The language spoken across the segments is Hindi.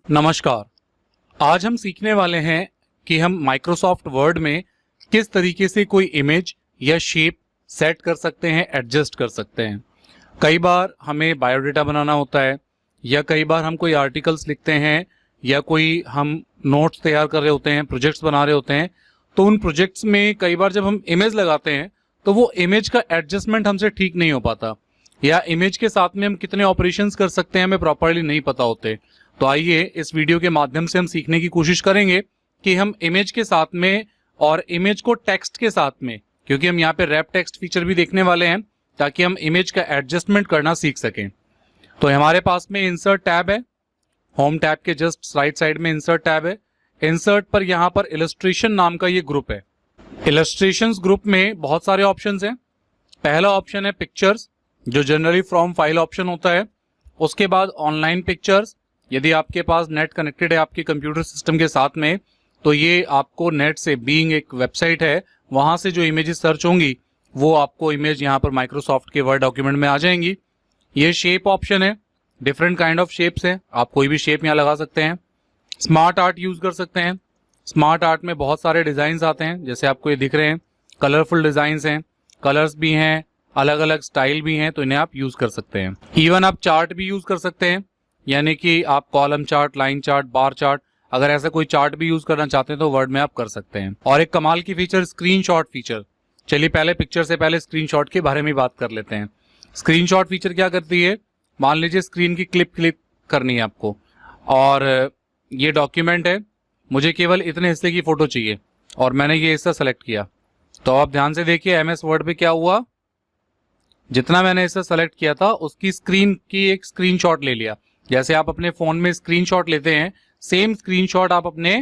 नमस्कार। आज हम सीखने वाले हैं कि हम माइक्रोसॉफ्ट वर्ड में किस तरीके से कोई इमेज या शेप सेट कर सकते हैं, एडजस्ट कर सकते हैं। कई बार हमें बायोडाटा बनाना होता है या कई बार हम कोई आर्टिकल्स लिखते हैं या कोई हम नोट्स तैयार कर रहे होते हैं, प्रोजेक्ट्स बना रहे होते हैं। तो उन प्रोजेक्ट्स में कई बार जब हम इमेज लगाते हैं तो वो इमेज का एडजस्टमेंट हमसे ठीक नहीं हो पाता, या इमेज के साथ में हम कितने ऑपरेशंस कर सकते हैं हमें प्रॉपरली नहीं पता होते। तो आइए इस वीडियो के माध्यम से हम सीखने की कोशिश करेंगे कि हम इमेज के साथ में और इमेज को टेक्स्ट के साथ में, क्योंकि हम यहाँ पे रैप टेक्स्ट फीचर भी देखने वाले हैं ताकि हम इमेज का एडजस्टमेंट करना सीख सकें। तो हमारे पास में इंसर्ट टैब है, होम टैब के जस्ट राइट साइड में इंसर्ट टैब है। इंसर्ट पर यहाँ पर इलस्ट्रेशन नाम का ये ग्रुप है। इलस्ट्रेशंस ग्रुप में बहुत सारे ऑप्शंस हैं। पहला ऑप्शन है पिक्चर्स, जो जनरली फ्रॉम फाइल ऑप्शन होता है। उसके बाद ऑनलाइन पिक्चर्स, यदि आपके पास नेट कनेक्टेड है आपके कंप्यूटर सिस्टम के साथ में तो ये आपको नेट से, बीइंग एक वेबसाइट है, वहां से जो इमेजेस सर्च होंगी वो आपको इमेज यहाँ पर माइक्रोसॉफ्ट के वर्ड डॉक्यूमेंट में आ जाएंगी। ये शेप ऑप्शन है, डिफरेंट काइंड ऑफ शेप्स है, आप कोई भी शेप यहाँ लगा सकते हैं। स्मार्ट आर्ट यूज कर सकते हैं। स्मार्ट आर्ट में बहुत सारे डिजाइन आते हैं, जैसे आपको ये दिख रहे हैं, कलरफुल डिजाइन हैं, कलर्स भी हैं, अलग अलग स्टाइल भी हैं, तो इन्हें आप यूज कर सकते हैं। इवन आप चार्ट भी यूज कर सकते हैं, यानी कि आप column chart, line chart, bar chart, अगर ऐसा कोई चार्ट भी यूज करना चाहते हैं तो वर्ड में आप कर सकते हैं। और एक कमाल की फीचर स्क्रीनशॉट फीचर। चलिए पहले पिक्चर से पहले स्क्रीनशॉट के बारे में बात कर लेते हैं। स्क्रीनशॉट फीचर क्या करती है, मान लीजिए स्क्रीन की क्लिक करनी है आपको और ये डॉक्यूमेंट है, मुझे केवल इतने हिस्से की फोटो चाहिए और मैंने ये हिस्सा सेलेक्ट किया। तो आप ध्यान से देखिए एमएस वर्ड पे क्या हुआ, जितना मैंने हिस्सा सेलेक्ट किया था उसकी स्क्रीन की एक स्क्रीनशॉट ले लिया। जैसे आप अपने फोन में स्क्रीनशॉट लेते हैं, सेम स्क्रीनशॉट आप अपने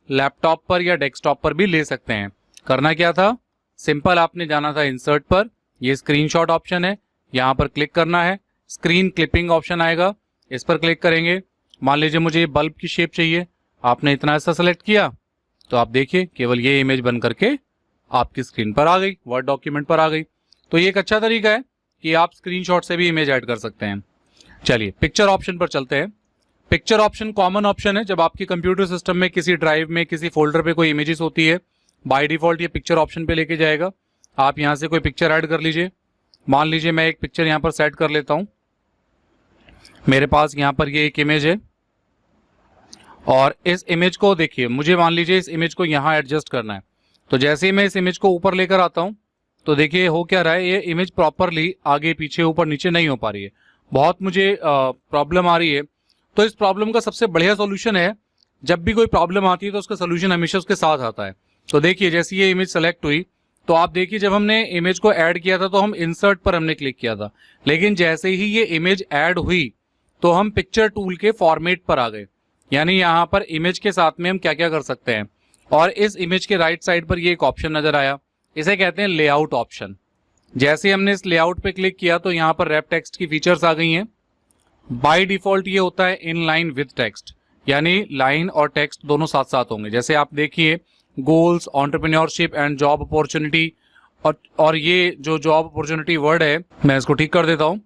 लैपटॉप पर या डेस्कटॉप पर भी ले सकते हैं। करना क्या था, सिंपल आपने जाना था इंसर्ट पर, ये स्क्रीनशॉट ऑप्शन है, यहाँ पर क्लिक करना है, स्क्रीन क्लिपिंग ऑप्शन आएगा, इस पर क्लिक करेंगे। मान लीजिए मुझे ये बल्ब की शेप चाहिए, आपने इतना हिस्सा सेलेक्ट किया तो आप देखिए केवल ये इमेज बन करके आपकी स्क्रीन पर आ गई, वर्ड डॉक्यूमेंट पर आ गई। तो ये एक अच्छा तरीका है कि आप स्क्रीनशॉट से भी इमेज ऐड कर सकते हैं। चलिए पिक्चर ऑप्शन पर चलते हैं। पिक्चर ऑप्शन कॉमन ऑप्शन है, जब आपके कंप्यूटर सिस्टम में किसी ड्राइव में किसी फोल्डर पे कोई इमेजेस होती है, बाय डिफॉल्ट ये पिक्चर ऑप्शन पे लेके जाएगा। आप यहां से कोई पिक्चर ऐड कर लीजिए। मान लीजिए मैं एक पिक्चर यहां पर सेट कर लेता हूं, मेरे पास यहां पर ये एक इमेज है और इस इमेज को देखिए, मुझे मान लीजिए इस इमेज को यहां एडजस्ट करना है। तो जैसे ही मैं इस इमेज को ऊपर लेकर आता हूं तो देखिए हो क्या रहा है, ये इमेज प्रॉपरली आगे पीछे ऊपर नीचे नहीं हो पा रही है, बहुत मुझे प्रॉब्लम आ रही है। तो इस प्रॉब्लम का सबसे बढ़िया सॉल्यूशन है, जब भी कोई प्रॉब्लम आती है तो उसका सॉल्यूशन हमेशा उसके साथ आता है। तो देखिए जैसे ये इमेज सेलेक्ट हुई तो आप देखिए जब हमने इमेज को ऐड किया था तो हम इंसर्ट पर हमने क्लिक किया था, लेकिन जैसे ही ये इमेज ऐड हुई तो हम पिक्चर टूल के फॉर्मेट पर आ गए। यानी यहाँ पर इमेज के साथ में हम क्या क्या कर सकते हैं। और इस इमेज के राइट साइड पर ये एक ऑप्शन नजर आया, इसे कहते हैं लेआउट ऑप्शन। जैसे हमने इस लेआउट पे क्लिक किया तो यहाँ पर रैप टेक्स्ट की फीचर्स आ गई हैं। बाय डिफॉल्ट ये होता है इन लाइन विद टेक्स्ट, यानी लाइन और टेक्स्ट दोनों साथ साथ होंगे। जैसे आप देखिए goals, entrepreneurship and job opportunity, और ये जो जॉब अपॉर्चुनिटी वर्ड है मैं इसको ठीक कर देता हूँ,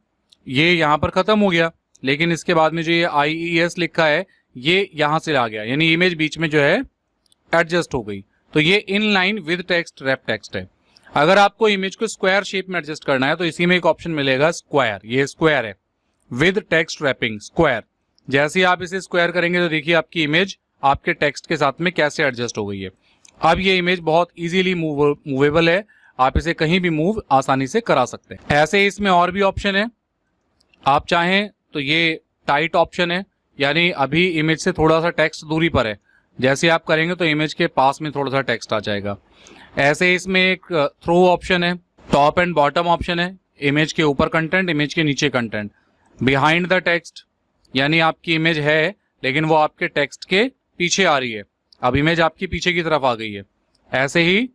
ये यहाँ पर खत्म हो गया, लेकिन इसके बाद में जो ये IES लिखा है ये यहाँ से आ गया, यानी इमेज बीच में जो है एडजस्ट हो गई। तो ये in line with text wrap text है। अगर आपको इमेज को स्क्वायर शेप में एडजस्ट करना है तो इसी में एक ऑप्शन मिलेगा स्क्वायर, ये स्क्वायर है, विद टेक्स्ट रैपिंग स्क्वायर। जैसे ही आप इसे स्क्वायर करेंगे तो देखिए आपकी इमेज आपके टेक्स्ट के साथ में कैसे एडजस्ट हो गई है। अब ये इमेज बहुत इजीली मूवेबल है, आप इसे कहीं भी मूव आसानी से करा सकते हैं। ऐसे इसमें और भी ऑप्शन है, आप चाहें तो ये टाइट ऑप्शन है, यानी अभी इमेज से थोड़ा सा टेक्स्ट दूरी पर है, जैसे आप करेंगे तो इमेज के पास में थोड़ा सा टेक्स्ट आ जाएगा। ऐसे इसमें एक थ्रो ऑप्शन है, टॉप एंड बॉटम ऑप्शन है, इमेज के ऊपर कंटेंट, इमेज के नीचे कंटेंट, बिहाइंड द टेक्स्ट, यानी आपकी इमेज है लेकिन वो आपके टेक्स्ट के पीछे आ रही है, अब इमेज आपकी पीछे की तरफ आ गई है। ऐसे ही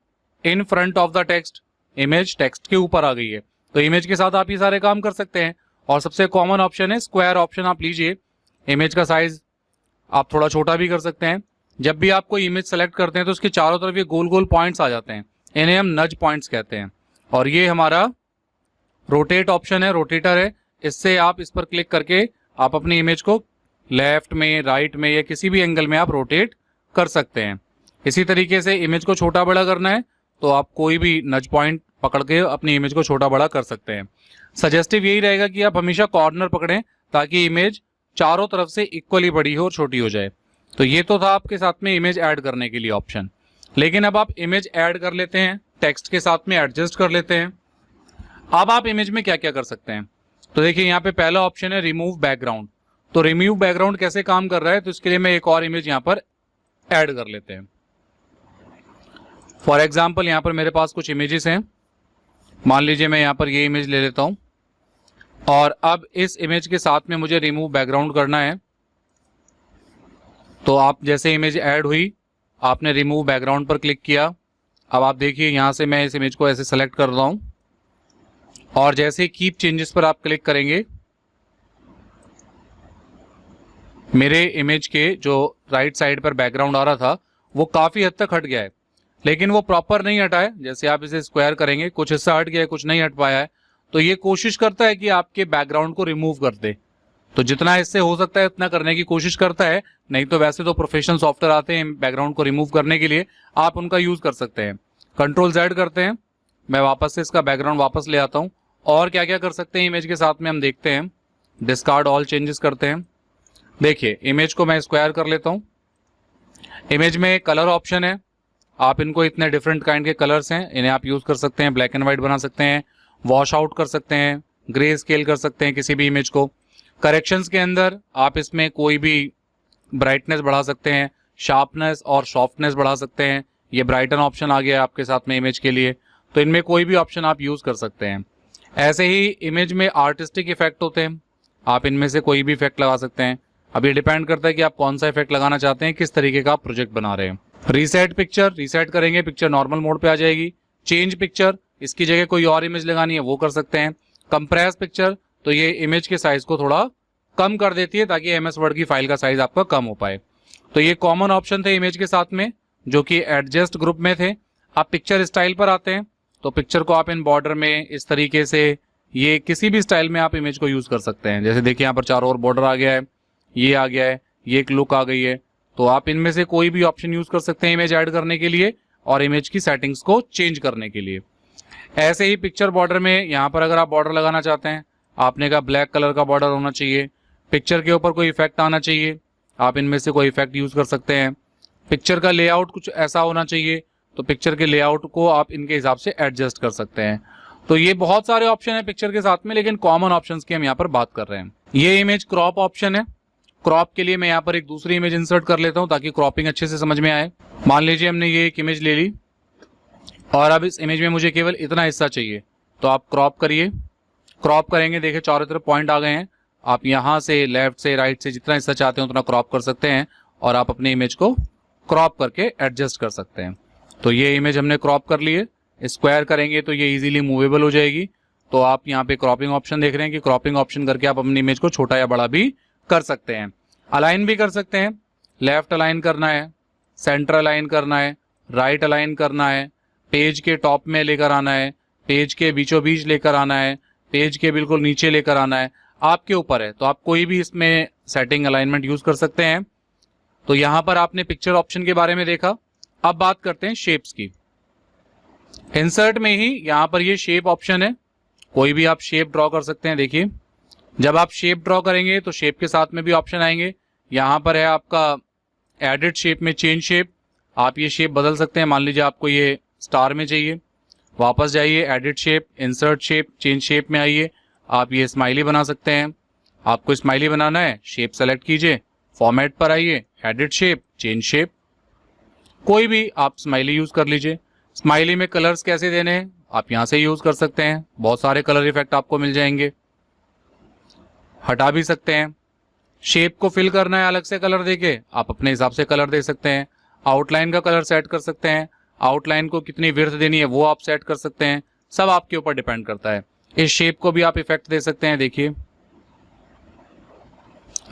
in front of the text, image text के ऊपर आ गई है। तो इमेज के साथ आप ये सारे काम कर सकते हैं। और सबसे कॉमन ऑप्शन है स्क्वायर ऑप्शन, आप लीजिए, इमेज का साइज आप थोड़ा छोटा भी कर सकते हैं। जब भी आप कोई इमेज सेलेक्ट करते हैं तो उसके चारों तरफ ये गोल गोल पॉइंट्स आ जाते हैं, इन्हें हम नज पॉइंट्स कहते हैं। और ये हमारा रोटेट ऑप्शन है, रोटेटर है, इससे आप इस पर क्लिक करके आप अपनी इमेज को लेफ्ट में, राइट में या किसी भी एंगल में आप रोटेट कर सकते हैं। इसी तरीके से इमेज को छोटा बड़ा करना है तो आप कोई भी नज पॉइंट पकड़ के अपनी इमेज को छोटा बड़ा कर सकते हैं। सजेस्टिव यही रहेगा कि आप हमेशा कॉर्नर पकड़ें ताकि इमेज चारों तरफ से इक्वली बड़ी हो और छोटी हो जाए। तो ये तो था आपके साथ में इमेज ऐड करने के लिए ऑप्शन। लेकिन अब आप इमेज ऐड कर लेते हैं, टेक्स्ट के साथ में एडजस्ट कर लेते हैं। अब आप इमेज में क्या क्या कर सकते हैं, तो देखिए यहाँ पे पहला ऑप्शन है रिमूव बैकग्राउंड। तो रिमूव बैकग्राउंड कैसे काम कर रहा है, तो इसके लिए मैं एक और इमेज यहाँ पर ऐड कर लेते हैं। फॉर एग्जाम्पल यहाँ पर मेरे पास कुछ इमेजेस हैं। मान लीजिए मैं यहाँ पर ये इमेज ले लेता हूँ और अब इस इमेज के साथ में मुझे रिमूव बैकग्राउंड करना है। तो आप जैसे इमेज ऐड हुई, आपने रिमूव बैकग्राउंड पर क्लिक किया। अब आप देखिए यहाँ से मैं इस इमेज को ऐसे सेलेक्ट कर रहा हूँ और जैसे कीप चेंजेस पर आप क्लिक करेंगे, मेरे इमेज के जो राइट साइड पर बैकग्राउंड आ रहा था वो काफ़ी हद तक हट गया है, लेकिन वो प्रॉपर नहीं हटा है। जैसे आप इसे स्क्वायर करेंगे, कुछ हिस्सा हट गया है, कुछ नहीं हट पाया है। तो ये कोशिश करता है कि आपके बैकग्राउंड को रिमूव कर दे। तो जितना इससे हो सकता है उतना करने की कोशिश करता है। नहीं तो वैसे तो प्रोफेशनल सॉफ्टवेयर आते हैं बैकग्राउंड को रिमूव करने के लिए, आप उनका यूज़ कर सकते हैं। Ctrl+Z करते हैं, मैं वापस से इसका बैकग्राउंड वापस ले आता हूँ। और क्या क्या कर सकते हैं इमेज के साथ में हम देखते हैं। डिस्कार्ड ऑल चेंजेस करते हैं। देखिए इमेज को मैं स्क्वायर कर लेता हूँ। इमेज में कलर ऑप्शन है, आप इनको इतने डिफरेंट काइंड के कलर्स हैं, इन्हें आप यूज़ कर सकते हैं। ब्लैक एंड वाइट बना सकते हैं, वॉश आउट कर सकते हैं, ग्रे स्केल कर सकते हैं किसी भी इमेज को। करेक्शंस के अंदर आप इसमें कोई भी ब्राइटनेस बढ़ा सकते हैं, शार्पनेस और सॉफ्टनेस बढ़ा सकते हैं। ये ब्राइटन ऑप्शन आ गया आपके साथ में इमेज के लिए। तो इनमें कोई भी ऑप्शन आप यूज़ कर सकते हैं। ऐसे ही इमेज में आर्टिस्टिक इफेक्ट होते हैं, आप इनमें से कोई भी इफेक्ट लगा सकते हैं। अब ये डिपेंड करता है कि आप कौन सा इफेक्ट लगाना चाहते हैं, किस तरीके का आप प्रोजेक्ट बना रहे हैं। रीसेट पिक्चर, रीसेट करेंगे पिक्चर नॉर्मल मोड पे आ जाएगी। चेंज पिक्चर, इसकी जगह कोई और इमेज लगानी है वो कर सकते हैं। कंप्रेस पिक्चर, तो ये इमेज के साइज को थोड़ा कम कर देती है ताकि MS वर्ड की फाइल का साइज आपका कम हो पाए। तो ये कॉमन ऑप्शन थे इमेज के साथ में जो कि एडजस्ट ग्रुप में थे। आप पिक्चर स्टाइल पर आते हैं तो पिक्चर को आप इन बॉर्डर में इस तरीके से, ये किसी भी स्टाइल में आप इमेज को यूज कर सकते हैं। जैसे देखिए यहाँ पर चारों ओर बॉर्डर आ गया है, ये आ गया है, ये एक लुक आ गई है। तो आप इनमें से कोई भी ऑप्शन यूज कर सकते हैं इमेज ऐड करने के लिए और इमेज की सेटिंग्स को चेंज करने के लिए। ऐसे ही पिक्चर बॉर्डर में यहाँ पर अगर आप बॉर्डर लगाना चाहते हैं, आपने कहा ब्लैक कलर का बॉर्डर होना चाहिए, पिक्चर के ऊपर कोई इफेक्ट आना चाहिए, आप इनमें से कोई इफेक्ट यूज कर सकते हैं। पिक्चर का लेआउट कुछ ऐसा होना चाहिए, तो पिक्चर के लेआउट को आप इनके हिसाब से एडजस्ट कर सकते हैं। तो ये बहुत सारे ऑप्शन है पिक्चर के साथ में, लेकिन कॉमन ऑप्शंस की हम यहाँ पर बात कर रहे हैं। ये इमेज क्रॉप ऑप्शन है। क्रॉप के लिए मैं यहाँ पर एक दूसरी इमेज इंसर्ट कर लेता हूँ ताकि क्रॉपिंग अच्छे से समझ में आए। मान लीजिए हमने ये एक इमेज ले ली और अब इस इमेज में मुझे केवल इतना हिस्सा चाहिए, तो आप क्रॉप करिए। क्रॉप करेंगे, देखिए चारों तरफ पॉइंट आ गए हैं। आप यहाँ से लेफ्ट से राइट से जितना हिस्सा चाहते हैं उतना क्रॉप कर सकते हैं और आप अपनी इमेज को क्रॉप करके एडजस्ट कर सकते हैं। तो ये इमेज हमने क्रॉप कर ली है। स्क्वायर करेंगे तो ये इजीली मूवेबल हो जाएगी। तो आप यहाँ पे क्रॉपिंग ऑप्शन देख रहे हैं कि क्रॉपिंग ऑप्शन करके आप अपनी इमेज को छोटा या बड़ा भी कर सकते हैं। अलाइन भी कर सकते हैं, लेफ्ट अलाइन करना है, सेंटर अलाइन करना है, राइट अलाइन करना है, पेज के टॉप में लेकर आना है, पेज के बीचों बीच लेकर आना है, पेज के बिल्कुल नीचे लेकर आना है, आपके ऊपर है। तो आप कोई भी इसमें सेटिंग अलाइनमेंट यूज कर सकते हैं। तो यहाँ पर आपने पिक्चर ऑप्शन के बारे में देखा। अब बात करते हैं शेप्स की। इंसर्ट में ही यहाँ पर ये शेप ऑप्शन है, कोई भी आप शेप ड्रॉ कर सकते हैं। देखिए जब आप शेप ड्रॉ करेंगे तो शेप के साथ में भी ऑप्शन आएंगे। यहाँ पर है आपका एडिट शेप में चेंज शेप, आप ये शेप बदल सकते हैं। मान लीजिए आपको ये स्टार में चाहिए, वापस जाइए edit shape, insert shape, change shape में आइए, आप ये स्माइली बना सकते हैं। आपको स्माइली बनाना है, शेप सेलेक्ट कीजिए, फॉर्मेट पर आइए, एडिट शेप, चेंज शेप, कोई भी आप स्माइली यूज कर लीजिए। स्माइली में कलर्स कैसे देने हैं आप यहाँ से यूज कर सकते हैं, बहुत सारे कलर इफेक्ट आपको मिल जाएंगे। हटा भी सकते हैं। शेप को फिल करना है अलग से कलर देके, आप अपने हिसाब से कलर दे सकते हैं। आउटलाइन का कलर सेट कर सकते हैं, आउटलाइन को कितनी विड्थ देनी है वो आप सेट कर सकते हैं। सब आपके ऊपर डिपेंड करता है। इस शेप को भी आप इफेक्ट दे सकते हैं। देखिए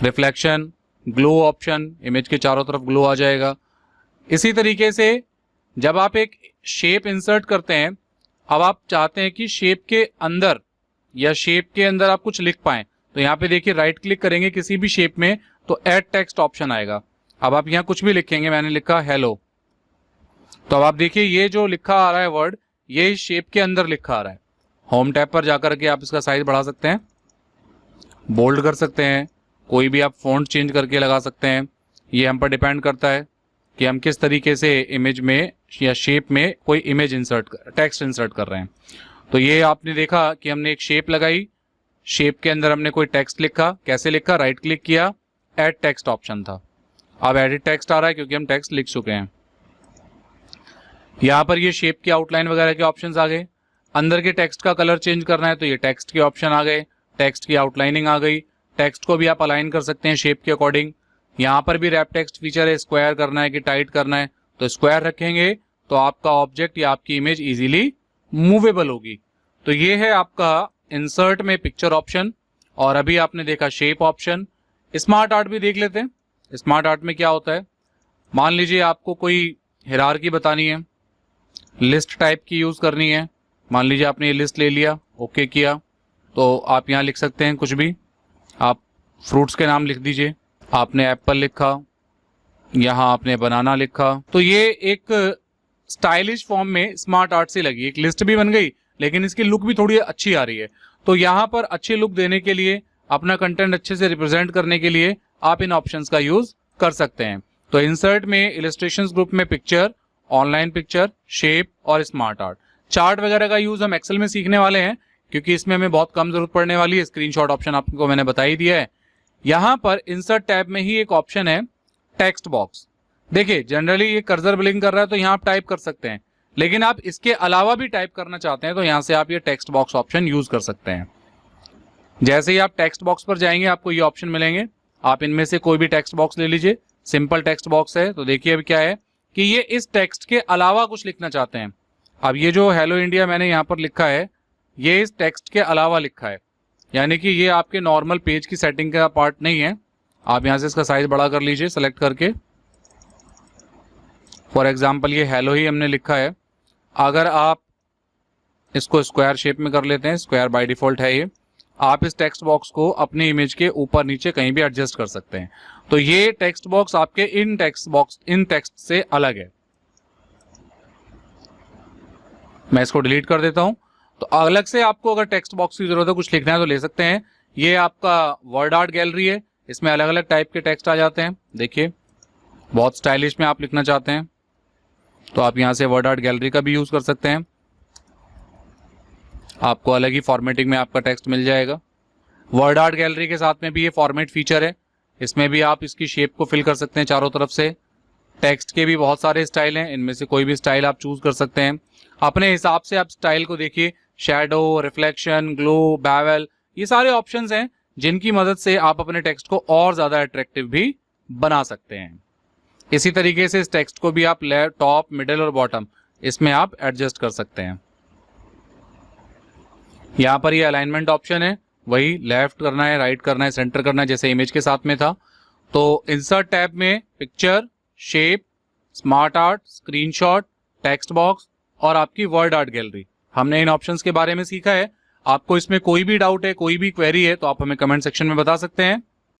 रिफ्लेक्शन, ग्लो ऑप्शन, इमेज के चारों तरफ ग्लो आ जाएगा। इसी तरीके से जब आप एक शेप इंसर्ट करते हैं, अब आप चाहते हैं कि शेप के अंदर या शेप के अंदर आप कुछ लिख पाएं, तो यहाँ पे देखिए राइट क्लिक करेंगे किसी भी शेप में तो ऐड टेक्स्ट ऑप्शन आएगा। अब आप यहाँ कुछ भी लिखेंगे, मैंने लिखा हेलो, तो अब आप देखिए ये जो लिखा आ रहा है वर्ड, ये शेप के अंदर लिखा आ रहा है। होम टैब पर जाकर के आप इसका साइज बढ़ा सकते हैं, बोल्ड कर सकते हैं, कोई भी आप फॉन्ट चेंज करके लगा सकते हैं। ये हम पर डिपेंड करता है कि हम किस तरीके से इमेज में या शेप में कोई इमेज टेक्स्ट इंसर्ट कर रहे हैं। तो ये आपने देखा कि हमने एक शेप लगाई, शेप के अंदर हमने कोई टेक्स्ट लिखा। कैसे लिखा? राइट क्लिक किया, ऐड टेक्स्ट ऑप्शन था। अब एडिट टेक्स्ट आ रहा है क्योंकि हम टेक्स्ट लिख चुके हैं। यहाँ पर ये शेप की आउटलाइन वगैरह के ऑप्शंस आ गए। अंदर के टेक्स्ट का कलर चेंज करना है तो ये टेक्स्ट के ऑप्शन आ गए, टेक्स्ट की आउटलाइनिंग आ गई। टेक्स्ट को भी आप अलाइन कर सकते हैं शेप के अकॉर्डिंग। यहाँ पर भी रैप टेक्स्ट फीचर है, स्क्वायर करना है कि टाइट करना है, तो स्क्वायर रखेंगे तो आपका ऑब्जेक्ट या आपकी इमेज इजीली मूवेबल होगी। तो ये है आपका इंसर्ट में पिक्चर ऑप्शन। और अभी आपने देखा शेप ऑप्शन। स्मार्ट आर्ट भी देख लेते हैं। स्मार्ट आर्ट में क्या होता है, मान लीजिए आपको कोई हायरार्की बतानी है, लिस्ट टाइप की यूज करनी है। मान लीजिए आपने ये लिस्ट ले लिया, ओके किया, तो आप यहाँ लिख सकते हैं कुछ भी। आप फ्रूट्स के नाम लिख दीजिए। आपने एप्पल लिखा, यहाँ आपने बनाना लिखा, तो ये एक स्टाइलिश फॉर्म में स्मार्ट आर्ट से लगी। एक लिस्ट भी बन गई लेकिन इसकी लुक भी थोड़ी अच्छी आ रही है। तो यहाँ पर अच्छी लुक देने के लिए, अपना कंटेंट अच्छे से रिप्रेजेंट करने के लिए आप इन ऑप्शंस का यूज कर सकते हैं। तो इंसर्ट में इलस्ट्रेशंस ग्रुप में पिक्चर, ऑनलाइन पिक्चर, शेप और स्मार्ट आर्ट। चार्ट वगैरह का यूज हम एक्सेल में सीखने वाले हैं क्योंकि इसमें हमें बहुत कम जरूरत पड़ने वाली है। स्क्रीनशॉट ऑप्शन आपको मैंने बता ही दिया है। यहाँ पर इंसर्ट टैब में ही एक ऑप्शन है टेक्स्ट बॉक्स। देखिए जनरली ये कर्सर ब्लिंक कर रहा है तो यहाँ आप टाइप कर सकते हैं, लेकिन आप इसके अलावा भी टाइप करना चाहते हैं तो यहाँ से आप ये टेक्स्ट बॉक्स ऑप्शन यूज कर सकते हैं। जैसे ही आप टेक्स्ट बॉक्स पर जाएंगे आपको ये ऑप्शन मिलेंगे। आप इनमें से कोई भी टेक्स्ट बॉक्स ले लीजिए। सिंपल टेक्स्ट बॉक्स है तो देखिए अभी क्या है कि ये इस टेक्स्ट के अलावा कुछ लिखना चाहते हैं। अब ये जो हेलो इंडिया मैंने यहाँ पर लिखा है, ये इस टेक्स्ट के अलावा लिखा है, यानी कि ये आपके नॉर्मल पेज की सेटिंग का पार्ट नहीं है। आप यहाँ से इसका साइज बड़ा कर लीजिए सेलेक्ट करके। फॉर एग्जाम्पल ये हेलो ही हमने लिखा है। अगर आप इसको स्क्वायर शेप में कर लेते हैं, स्क्वायर बाय डिफॉल्ट है ये, आप इस टेक्स्ट बॉक्स को अपनी इमेज के ऊपर नीचे कहीं भी एडजस्ट कर सकते हैं। तो ये टेक्स्ट बॉक्स आपके इन टेक्स्ट से अलग है। मैं इसको डिलीट कर देता हूं। तो अलग से आपको अगर टेक्स्ट बॉक्स की जरूरत है, कुछ लिखना है तो ले सकते हैं। ये आपका वर्ड आर्ट गैलरी है, इसमें अलग अलग टाइप के टेक्स्ट आ जाते हैं। देखिए बहुत स्टाइलिश में आप लिखना चाहते हैं तो आप यहां से वर्ड आर्ट गैलरी का भी यूज कर सकते हैं। आपको अलग ही फॉर्मेटिंग में आपका टेक्स्ट मिल जाएगा। वर्ड आर्ट गैलरी के साथ में भी ये फॉर्मेट फीचर है, इसमें भी आप इसकी शेप को फिल कर सकते हैं चारों तरफ से। टेक्स्ट के भी बहुत सारे स्टाइल हैं, इनमें से कोई भी स्टाइल आप चूज कर सकते हैं अपने हिसाब से। आप स्टाइल को देखिए, शैडो, रिफ्लेक्शन, ग्लो, बैवल, ये सारे ऑप्शंस हैं जिनकी मदद से आप अपने टेक्स्ट को और ज्यादा अट्रैक्टिव भी बना सकते हैं। इसी तरीके से इस टेक्स्ट को भी आप टॉप, मिडिल और बॉटम इसमें आप एडजस्ट कर सकते हैं। यहाँ पर ये अलाइनमेंट ऑप्शन है, वही लेफ्ट करना है, राइट करना है, सेंटर करना है जैसे इमेज के साथ में था। तो इंसर्ट टैब में picture, shape, smart art, screenshot, text box और आपकी वर्ड आर्ट गैलरी, हमने इन ऑप्शंस के बारे में सीखा है। आपको इसमें कोई भी डाउट है, कोई भी क्वेरी है तो आप हमें कमेंट सेक्शन में बता सकते हैं।